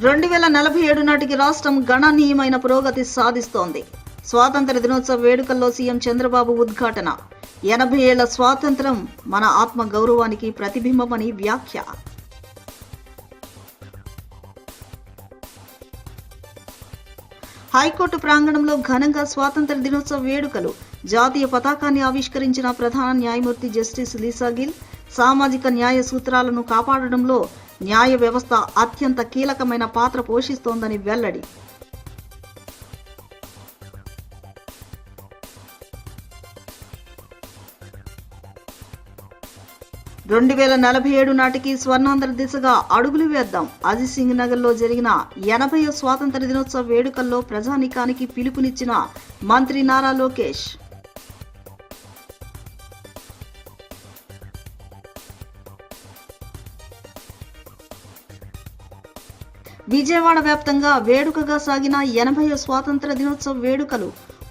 2047 నాటికి రాష్ట్రం గణనీయమైన పురోగతి సాధిస్తోంది. స్వాతంత్ర దినోత్సవ వేడుకల్లో సీఎం చంద్రబాబు ఉద్ఘాటన. 80 ఏళ్ల స్వాతంత్ర్యం మన ఆత్మ గౌరవానికి ప్రతిబింబమని వ్యాఖ్య. హైకోర్టు ప్రాంగణంలో ఘనంగా స్వాతంత్ర దినోత్సవ వేడుకలు. జాతీయ పతాకాన్ని ఆవిష్కరించిన ప్రధాన న్యాయమూర్తి జస్టిస్ లీసా గిల్. సామాజిక న్యాయ సూత్రాలను కాపాడడంలో న్యాయ వ్యవస్థ అత్యంత కీలకమైన పాత్ర పోషిస్తోందని వెల్లడి. రెండు 2047 నాటికి స్వర్ణాంధ్ర దిశగా అడుగులు వేద్దాం. అజిత్ సింగ్ నగర్లో జరిగిన 80వ స్వాతంత్ర దినోత్సవ వేడుకల్లో ప్రజానీకానికి పిలుపునిచ్చిన మంత్రి నారా లోకేష్. విజయవాడ వ్యాప్తంగా వేడుకగా సాగిన 80వ స్వాతంత్ర దినోత్సవ వేడుకలు.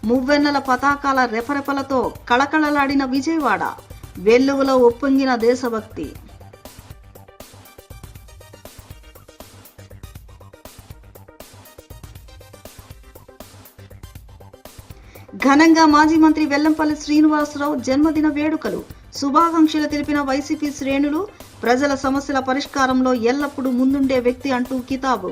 మువ్వెన్నెల పతాకాల రెపరెపలతో కళకళలాడిన విజయవాడ. వెల్లువలో ఉప్పొంగిన దేశభక్తి. ఘనంగా మాజీ మంత్రి వెల్లంపల్లి శ్రీనివాసరావు జన్మదిన వేడుకలు. శుభాకాంక్షలు తెలిపిన వైసీపీ శ్రేణులు. ప్రజల సమస్యల పరిష్కారంలో ఎల్లప్పుడూ ముందుండే వ్యక్తి అంటూ కితాబు.